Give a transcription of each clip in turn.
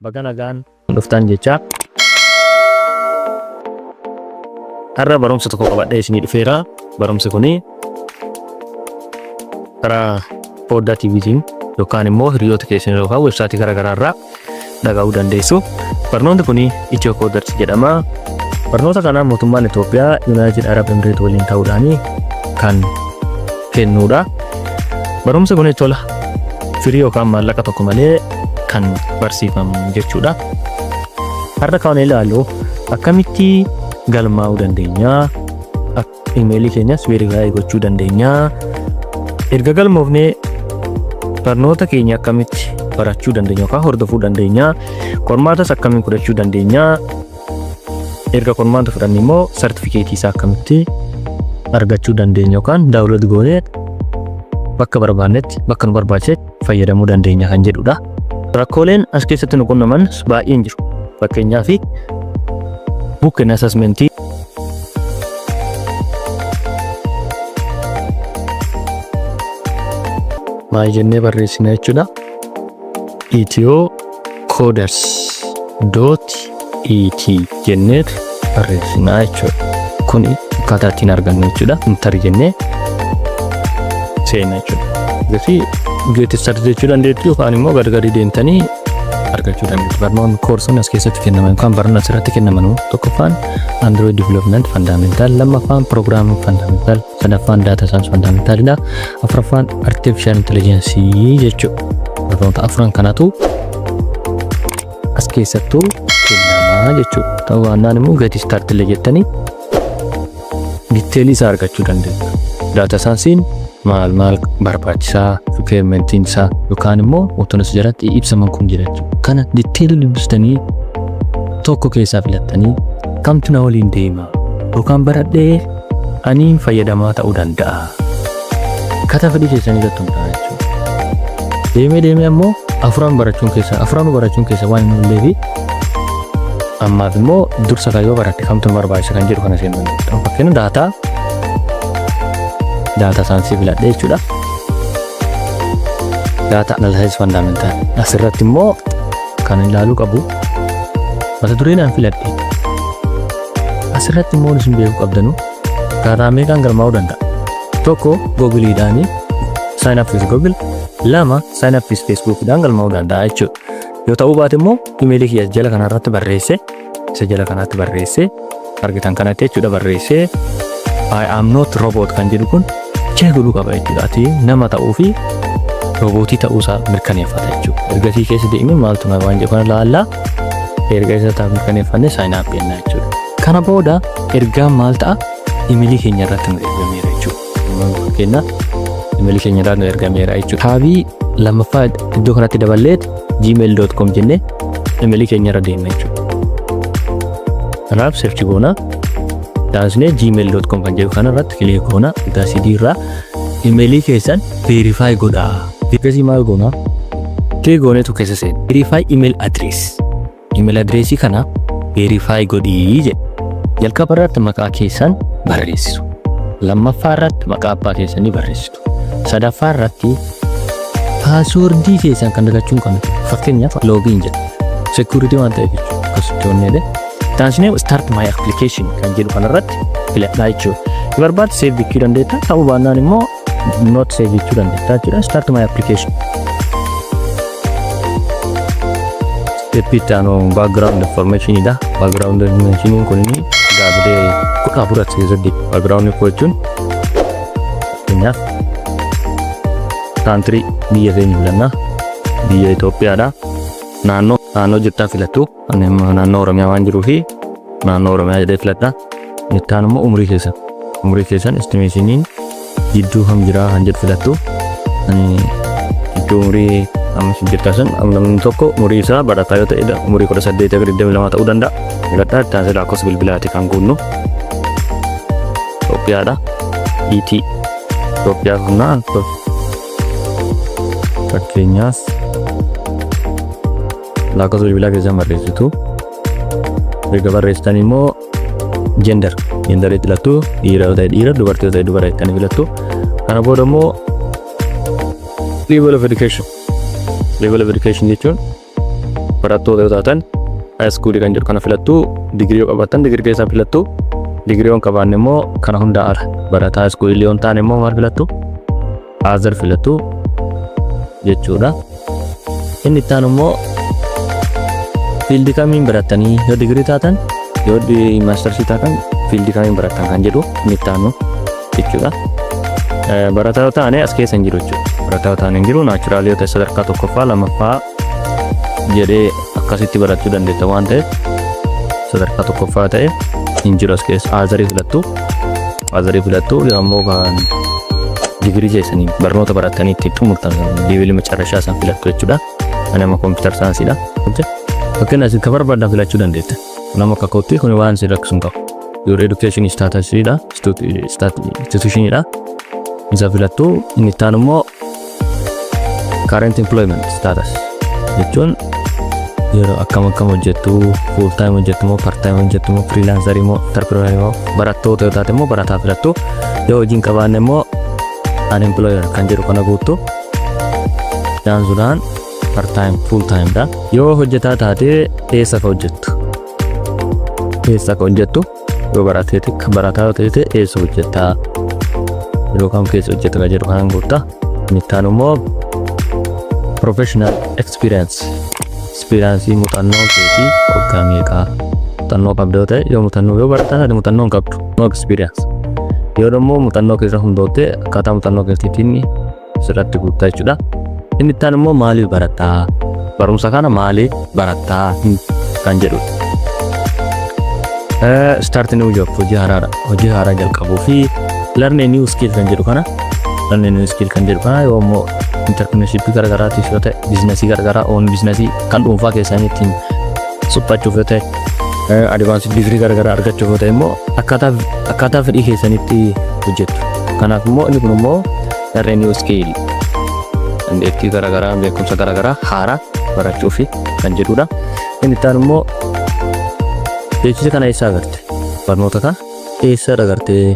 Baga nagaan dhuftan jecha har'a barumsa tokko qabadhee isinii dhufeera. Barumsi kuni karaa Foddaa TVtiin yookaan immoo hiriyoota keessan yookaan websaayitii garaa irraa dhaga'uu dandeessu. Barnoonni kuni Ethiocoders jedhama. Barnoota kana mootummaan Itoophiyaa United Arab Emirates waliin ta'uudhaan kan kennuudha. Barumsi kuni tola firii yookaan maallaqa tokko malee kan barsiifamu jechuudha. Har'a kan ilaallu akkamitti galmaa'uu dandeenya, emailii keenyas verify gochuu dandeenya, erga galmoofnee barnoota keenya akkamitti barachuu dandeenya yookaan hordofuu dandeenya, qormaatas akkamiin fudhachuu dandeenya, erga qormaata fudhanne immoo sartifikeetii isaa akkamitti argachuu dandeenya yookaan daawunlood goonee bakka barbaannetti bakka nu barbaachisetti fayyadamuu dandeenya kan jedhudha. Rakkooleen as keessatti nu qunnaman baay'een jiru. Fakkeenyaaf book and assessment maal jennee barreessina jechuudha. Ethiocoders jennee barreessina jechuudha. Kun akkaataa ittiin argannu jechuudha. Intari jennee seenna jechuudha. Geetti sarjechuu dandeettu yookaan immoo gargari deemtanii argachuu dandeettu. Barnoonni koorsoonni as keessatti kennaman yookaan barnoonni asirratti kennaman tokkoffaan Android Development Fundamental, lammaffaan Programming Fundamental, sadaffaan Data Science Fundamentalidha, afuraffaan Artificial Intelligence jechuudha. Barnoota afuran kanatu as keessattuu kennamaa jechuudha. Ta'uu baannaan immoo gadi start illee jettanii diteelii isaa argachuu dandeettu. Data Science maal barbaachisaa requirements isaa yookaan immoo wantoota jalatti ibsaman kun jira jechuudha. Kana diteelii dubbistanii tokko keessaa filattanii kamtu na waliin deema yookaan baradhee ani fayyadamaa ta'uu danda'a. Kata fedhii keessanii irratti hundaa'aa jechuudha. Deemee ammoo afuraan barachuun keessa waan hin oolle fi ammaaf immoo dursa kaayyoo baradhe kamtu nu barbaachisa kan jedhu kana seenuu dandeenya. Fakkeenya data science filadhe jechuudha. Data analysis fundamental asirratti immoo kan ilaaluu qabu mata dureen aan filadhe asirratti immoo isin beekuu qabdanu karaa meeqaan galmaa'uu danda'a. Tokko Googleedhaan sign up with Google, lama sign up with Facebookidhaan galmaa'uu danda'a jechuudha. Yoo ta'uu baate immoo emailii kiyya jala kanarratti barreesse isa jala kanaatti barreesse argitan kanatti jechuudha barreesse I am not robot kan jedhu kun jeequu qaba jechuudha. Ati nama ta'uu fi robootii ta'uusaa mirkaneeffata jechuudha. Ergasii keessa deemee maaltu na waan jedhu kana laallaa erga isa ta'a mirkaneeffanne sign up jenna jechuudha. Kana booda ergaan maal ta'a emailii keenya irratti nu ergameera jechuudha. Fakkeenya emailii keenya irratti nu ergameera jechuudha. Taabii lammaffaa iddoo kanatti daballeet gmail.com jennee emailii keenya irra deemna jechuudha. Kanaaf search goona. Daasnee gmail.com kan jedhu kana irratti kilik goona. Daasii irraa emailii keessan verify godhaa. Ergasii maal goona? Kilik gooneetu keessa seena. Verify email address. Email addressii kana verify godhii jedha. Jalqaba irratti maqaa keessan barreessitu. Lammaffaa irratti maqaa abbaa keessanii barreessitu. Sadaffaa irratti paaswordii keessan kan dagachuun kan fakkeenyaaf login jedha. Security waan ta'eef jechuudha. Akkasitti hojjennee Taasisnee start my application kan jedhu kanarratti filadhaa jechuudha. Yoo barbaadde save gochuu dandeetta. Ta'uu baannaan immoo not save gochuu dandeetta jechuudha. Start my application. Step ittaanu background information idha. Background information kun inni gaafadee kudha afuratti keessatti background jechuun fakkeenyaaf country biyya keenya filanna. Biyya Itoophiyaadha. Naannoo jirtan filattu. Naannoo Oromiyaa waan jiruu fi naannoo Oromiyaa jedhee filadha. Ittaan immoo umurii keessan estimationiin jidduu ham jiraa kan jedhu filattu. Jidduu umurii amma jirtan san namni tokko umurii isaa barataa yoo ta'edha. Umurii 18-22 ta'uu danda'a. Filadhaa ittaan silaa lakkoofsa bilbilaati kan guunnu. Itoophiyaadha. Itoophiyaa kunnaan fakkeenyaaf lakkoofsa bilbilaa keessan barreessitu. Erga barreessitan immoo genderii filattu. Dhiira yoo ta'e dhiira, dubartii yoo ta'e dubara jettanii filattu. Kana booda immoo level of education jechuun barattoota yoo taatan iskuulii kan jedhu kana filattu, digirii yoo qabaatan digirii keessaa filattu, digirii yoo qabaanne immoo kana hunda ala barataa iskuulii yoo ta'an immoo maal filattu? Azar filattu jechuudha. Inni itti aanu immoo fiildi kamiin barattanii yoo digirii taatan yoo maastarsii taatan fiildi kamiin barattan kan jedhu inni itti aanu jechuudha. Barataa yoo ta'an as keessa hin jiru jechuudha. Barataa yoo ta'an hin jiru naachuraalii yoo ta'e sadarkaa tokkoffaa lamaffaa jedhee akkasitti barachuu dandeetta waan ta'eef sadarkaa tokkoffaa ta'e hin jiru as keessa. Azarii filattu yommuu kan digirii keessanii barnoota barattanii itti xumurtan leevilii macarrashaa isaan filattu jechuudha. Nama kompiitar saayinsiidha. Fakkeenyaaf isin kan barbaadan filachuu dandeetta. Nama akka kootti kun waan isin rakkisu hin qabu. Your education status'idha. Institution'idha. Isa filattu inni itti aanu immoo current employment status jechuun yeroo akkam hojjettu, full time hojjettu moo part time hojjettu moo freelancer moo entrepreneur moo barattoota yoo taate immoo barataa filattu. Yoo hojii hin qabaanne immoo unemployer kan jedhu kana guuttu. Jaansuudhaan part time full time dha. Yoo hojjetaa taate eessa ka hojjettu yoo barataa yoo ta'e eessa hojjettaa yeroo kam keessa hojjetta ka jedhu kanan guutta. Inni itti aanu immoo professional experience muuxannoo keetii waggaa meeqaa muuxannoo qabdu yoo ta'e yoo barataa taate muuxannoo hin qabdu no experience. Yoo immoo muuxannoo keessa hundootte akkaataa muuxannoo keetiitiin sirratti guuttaa jechuudha. Inni itti aanu immoo maaliif barattaa barumsa kana maaliif barattaa kan jedhudha. Start new job hojii haaraa jalqabuu fi learn a new skill kan jedhu kana yoo immoo entrepreneurship garagaraatiif yoo ta'e biizinasii garagaraa oon biizinasii kan dhuunfaa keessanii ittiin suphachuuf yoo ta'e advaansii digirii garagaraa argachuuf yoo ta'e immoo akkaataa fedhii keessanitti hojjettu. Kanaaf immoo inni kun immoo learn a new skill dandeettii garagaraa beekumsa garagaraa haaraa barachuuf kan jedhudha. Inni itti aanu immoo beeksisa kana eessaa agarte? Barnoota kana eessa agartee?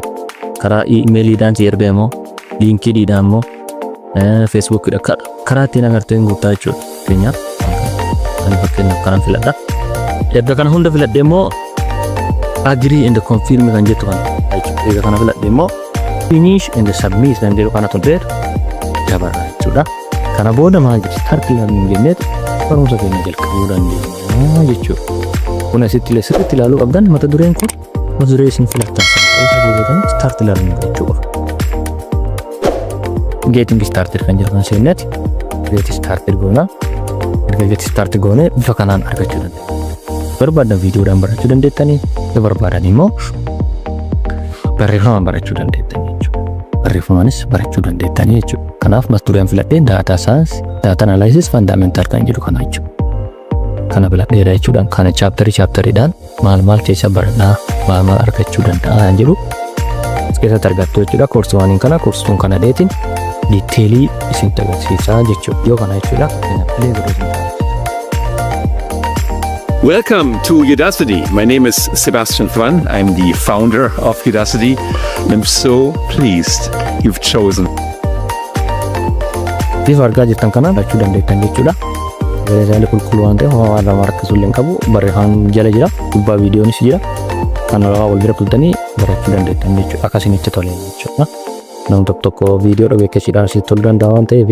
Karaa iimeeliidhaan si ergame moo liinkiidhaan moo feesbuukidha karaa ittiin agartee guuttaa jechuudha. Fakkeenyaaf kanan filadha. Erga kana hunda filadhee immoo agree and confirm kan jettu kana jechuudha. Erga kana filadhee immoo finish and submit kan jedhu kana tunteetu dabarra jechuudha. Kana booda maal jedhu start learning jenneetu barumsa keenya jalqabuu dandeenya jechuudha. Kun asitti sirriitti ilaaluu qabdan mata dureen kun mata duree isin filattan start learning jechuudha. Getting started kan jedhaman seenetti get started goona. Erga get started goone bifa kanaan argachuu dandeenya. Barbaadan viidiyoodhaan barachuu dandeettanii yoo barbaadan immoo barreeffamaan barachuu dandeettanii jechuudha. Barreeffamaanis barachuu dandeettanii jechuudha. Kanaaf mata dureen filadhee data science data analysis fundamental kan jedhu kana jechuudha. Kana filadheedha jechuudhaan kana chaaptariidhaan maal keessa baradhaa maal argachuu danda'a jedhu keessatti argattu jechuudha. Koorsiiwwan kana koorsiiwwan kana dheetiin diiteelii isin agarsiisaa jechuudha. Yoo kana jechuudha. Welcome to Udacity. My name is Sebastian Fran. I'm the founder of Udacity. I'm so pleased you've chosen. Bifa argaa jirtan kana argachuu dandeettan jechuudha. Reesaalee qulqulluu waan ta'eef waan lama harkisuu illee qabu barreeffamni jala jira gubbaa viidiyoonis jira kan wal bira kultanii barachuu dandeettan jechuudha. Akkasiin itti tolee jechuudha. Namni tokko viidiyoo beeksisuudhaan sitti toluu danda'a waan ta'eef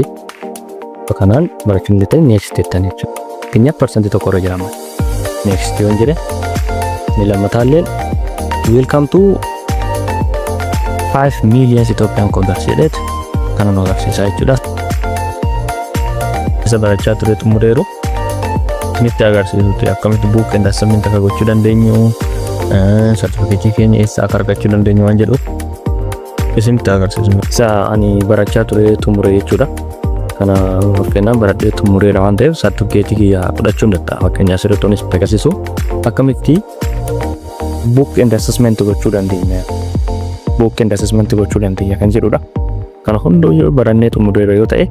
kanaan barachuu dandeettan next jettan jechuudha. Fakkeenyaaf parsantii tokko irra jira next yoo jedhe ni lammataallee welcome to 5 million Ethiopian coders jedheet kana nu agarsiisaa jechuudha. Isa barachaa ture xumureeru isinitti agarsiisutti akkamitti book and assignment akka gochuu dandeenyu certificate keenya eessa akka argachuu dandeenyu waan jedhu isinitti agarsiisu. Isa ani barachaa ture xumure jechuudha. Kana fakkeenyaaf baradhee xumureera waan ta'eef certificate kiyya fudhachuu danda'a. Fakkeenyaaf sirriittoonis agarsiisu akkamitti book and assessment gochuu dandeenya. Book and assessment gochuu dandeenya kan jedhudha. Kana hunduu barannee xumureera yoo ta'e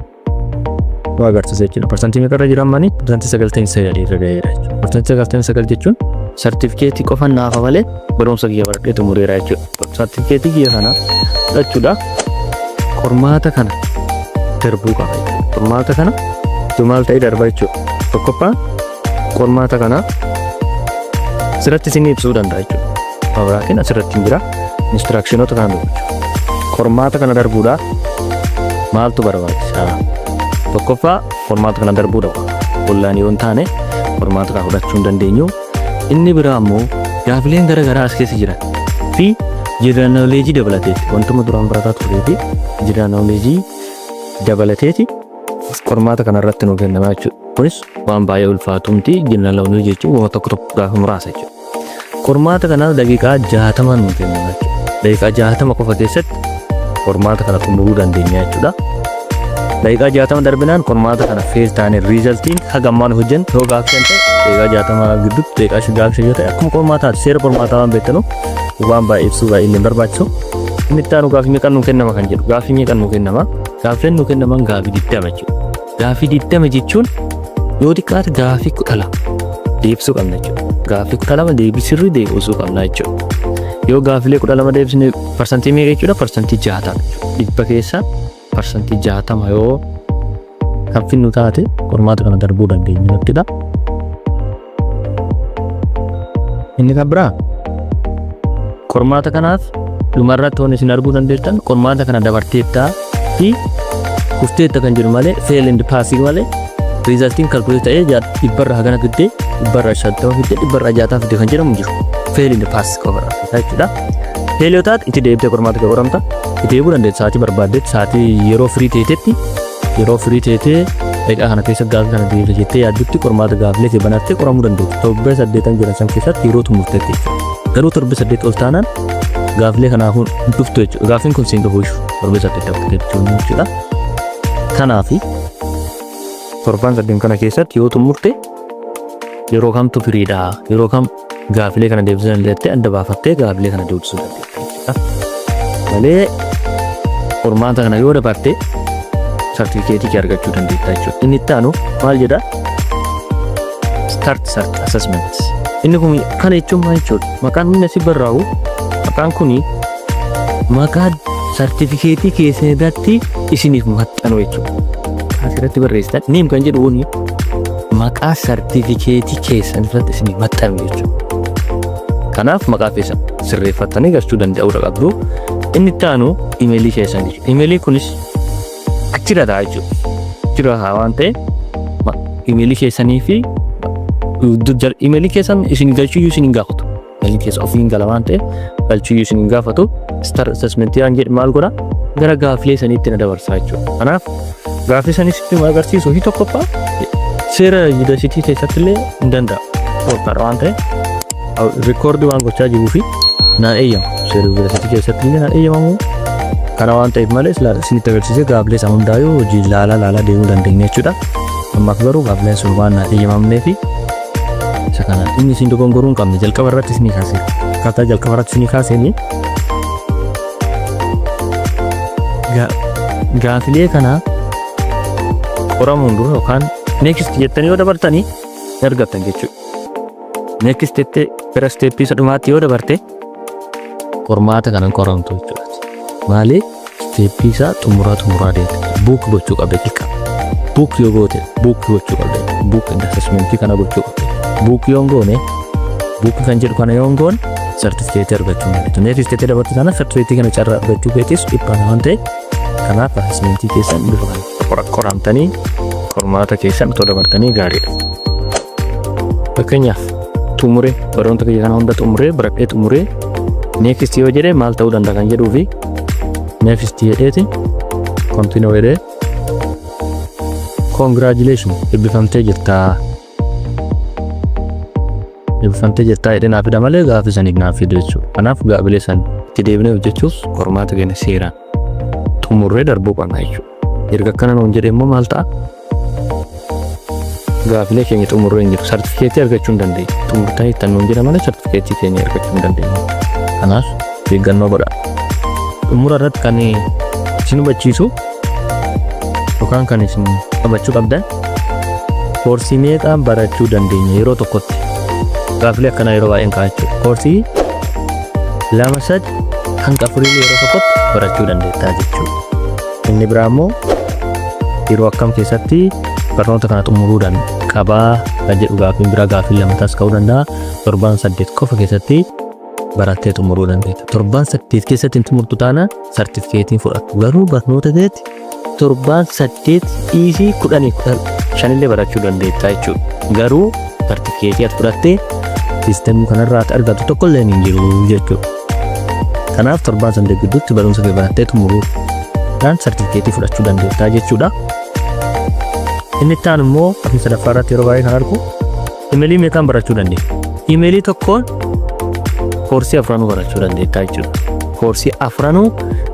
waa agarsiisa jechuudha. Parsantii meeqa irra jiran maanii parsantii 99 irra ga'eera jechuudha. Parsantii 99 jechuun sartifikeetii qofa naafa malee barumsa kiyya baradhee xumureera jechuudha. Sartifikeetii kiyya kana fudhachuudhaaf qormaata kana darbuu qaba jechuudha. Qormaata kana maal ta'ee darba jechuudha. Tokkoffaa qormaata kana sirratti isin ibsuu danda'a jechuudha. Mabiraatiin asirratti jira instructionota kana dubbachuu. Qormaata kana darbuudhaaf maaltu barbaachisaa? Tokkoffaa qormaata kana darbuu qaba. Online yoo hin taane qormaata kana fudhachuu hin dandeenyu. Inni biraa immoo gaafileen garaagaraa as keessa jiran fi general knowledge dabalateeti. Wantuma duraan barataa turee fi general knowledge dabalateeti qormaata kana irratti nu kennama jechuudha. Kunis waan baay'ee ulfaatumti general knowledge jechuun waan tokko gaafa muraasa jechuudha. Qormaata kana daqiiqaa 60 nu kennama jechuudha. Daqiiqaa 60 qofa keessatti qormaata kana xumuruu dandeenya jechuudha. Daqiiqaa 60 darbinaan qormaata kana fail taane resultiin hagammaan hojjennu yoo gaaffiin ta'e daqiiqaa 60 gidduutti daqiiqaa 5 yoo ta'e akkuma qormaataati seera qormaataa waan beektanu waan baay'ee ibsuu baay'ee hin barbaachisu. Inni itti aanu gaaffii meeqan nu kennama kan jedhu gaaffii meeqan nu kennama? Gaaffiin nu kennaman gaaffii 20 jechuudha. Gaaffii 20 jechuun yoo xiqqaate gaaffii 12 deebisuu qabna jechuudha. Gaaffii 12 deebisirri deebisuu qabna jechuudha. Yoo gaaffilee 12 deebisne parsantii meeqa jechuudha? Parsantii 60 jechuudha. Dhibba keessaa parsantii 60 yoo haffinnu taate qormaata kana darbuu dandeenya jechuudha. Inni kan biraa qormaata kanaaf dhumarratti waan isin arguu dandeettan qormaata kana dabarteettaa fi kufteetta kan jiru malee fail and passing malee resultiin calculate ta'ee dhibbarra hagana fiddee dhibbarra 50 fiddee dhibbarra 60 fiddee kan jedhamu jiru fail and pass qofa jechuudha. Fail yoo taate itti deebitee qormaata kana qoramta itti deebuu dandeetta sa'aatii barbaaddetti sa'aatii yeroo firii ta'etti yeroo firii ta'ee daqiiqaa kana keessa gaaffii kana deebite jettee yaaddutti qormaata gaaffilee kee banattee qoramuu dandeetta. Torbee 8 jiran san keessatti yeroo murteetti jechuudha. Garuu torbee 8 ol taanaan gaaffilee kanaaf dhuftu jechuudha. Gaaffiin kun siin dhufu torbee 8 jechuudha. Kanaaf torban 8 kana keessatti yoo xumurte yeroo kamtu firiidha yeroo kam gaaffilee kana deebisuu dandeettee adda baafattee gaaffilee kana deebisuu dandeetta jechuudha. Malee qormaata kana yoo dabarte certificate kee argachuu dandeetta jechuudha. Inni itti aanu maal jedha? Start assessment. Inni kun kana jechuun maal jechuudha? Maqaan inni asii barraa'u maqaan kuni maqaa certificate keessatti isiniif maxxanu jechuudha. Asirratti barreessitan neem kan jedhu woni maqaa certificate keessatti isiniif maxxanu jechuudha. Kanaaf maqaa keessan sirreeffattanii galchuu danda'uu qabdu. Inni itti aanu emailii keessan jechuudha. Emailii kunis achirra ta'a jechuudha. Achirra ta'a waan ta'eef emailii keessanii fi emailii keessan isin galchuu isin hin gaafatu. Emailii keessa ofiin gala waan ta'eef galchuu isin hin gaafatu. Start assessment yaan jedhu maal godha? Gara gaaffilee saniitti na dabarsa jechuudha. Kanaaf gaaffii sanitti maal agarsiisu fi tokkoffaa seera yuunivarsiitii keessatti illee hin danda'a. Tokkodha waan ta'eef rikoordii waan gochaa jiruu fi naan eeyyamu. Seera yuunivarsiitii keessatti illee naan eeyyamamu. Kana waan ta'eef malee isinitti agarsiisee gaaffilee sana hundaa'uu hojii laalaa deemuu dandeenya jechuudha. Ammaaf garuu gaaffileen sun waan naan eeyyamamnee fi isa kanaan inni isin dogongoruu hin qabne jalqaba irratti isinii kaasee akkaataa jalqaba irratti isinii kaaseenii gaaffilee kana qoramuun dura yookaan next jettanii yoo dabartanii argattan jechuudha. Next jettee gara steeppii isa dhumaatti yoo dabarte qormaata kanan qoramtu jechuudha. Maali steeppii isaa xumuraa deemte buuk gochuu qabda xiqqa. Buuk yoo goote buuk gochuu qabda. Buuk assessmentii kana gochuu qabda. Buuk yoo goone buuk kan jedhu kana yoo goone certificate argachuu dandeettu. Next jettee dabarte sana certificate kana carraa argachuu feetis dhiphaa waan ta'eef kanaaf assessmentii keessan bifa qoramtanii qormaata keessan otoo dabartanii gaariidha. Fakkeenyaaf xumuree baroota kiyya kana hunda xumuree baradhee xumuree next yoo jedhee maal ta'uu danda'a kan jedhuu fi next jedheeti continue jedhee congratulations eebbifamtee jirtaa jedhee naaf fida malee gaaffii saniif naaf fida jechuudha. Kanaaf gaaffilee san itti deebinee hojjechuuf qormaata keenya seeraan xumurree darbuu qabna jechuudha. Erga akkana nuun jedhee immoo maal ta'a? Gaaffilee keenya xumurree hin jiru. Sartifikeetii argachuu hin dandeenya. Xumurtanii ittiin nuun jedha malee sartifikeetii keenya argachuu hin dandeenya. Kanaaf eeggannoo godhaa. Xumura irratti kan isin hubachiisu yookaan kan isin qabachuu qabdan koorsii meeqaan barachuu dandeenya yeroo tokkotti. Gaaffilee akkanaa yeroo baay'een kaa'achuu. Koorsii 2-3 hanga 4 yeroo tokkotti barachuu dandeettaa jechuudha. Inni biraa immoo yeroo akkam keessatti barnoota kana xumuruudhaan qabaa kan jedhu gaafiin biraa gaafii lamataas ka'uu danda'a. Torbaan 8 qofa keessatti barattee xumuruu dandeetta. Torbaan 8 keessatti xumurtu taana sartifikeetiin fudhattu. Garuu barnoota keetti torbaan 8 dhiisii 15 illee barachuu dandeetta jechuudha. Garuu sartifikeetii ati fudhattee siistemii kanarraa argatu tokko illee hin jiru jechuudha. Kanaaf torbaan 8 gidduutti barumsa kee barattee xumuruudhaan sartifikeetii fudhachuu dandeetta jechuudha. Inni itti aanu immoo afaan sadaffaa irratti yeroo baay'ee kan argu imeelii meeqaan barachuu dandeenya? Imeelii tokkoon koorsii 4 barachuu dandeetta jechuudha. Koorsii 4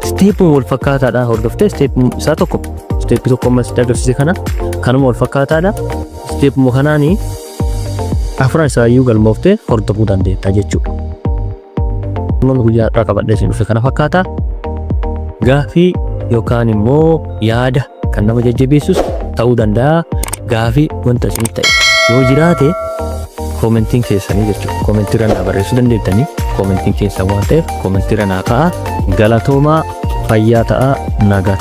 steepuun wal fakkaataadha. Hordoftee steepuun isaa tokko steepii tokko ammas agarsiise kanuma wal fakkaataadha. Steepuma kanaanii 4 isaayyuu galmooftee hordofuu dandeetta jechuudha. Namni guyyaa irraa qabadhee isin dhufe kana fakkaata. Gaafii yookaan immoo yaada kan nama jajjabeessus ta'uu danda'a. Gaafii wanta isinitti ta'e yoo jiraate koomentiin keessanii jechuudha. Koomentii irraa barreessuu dandeettanii koomentiin keessan waan ta'eef koomentii irraa kaa'aa. Galatoomaa fayyaa ta'aa nagaa.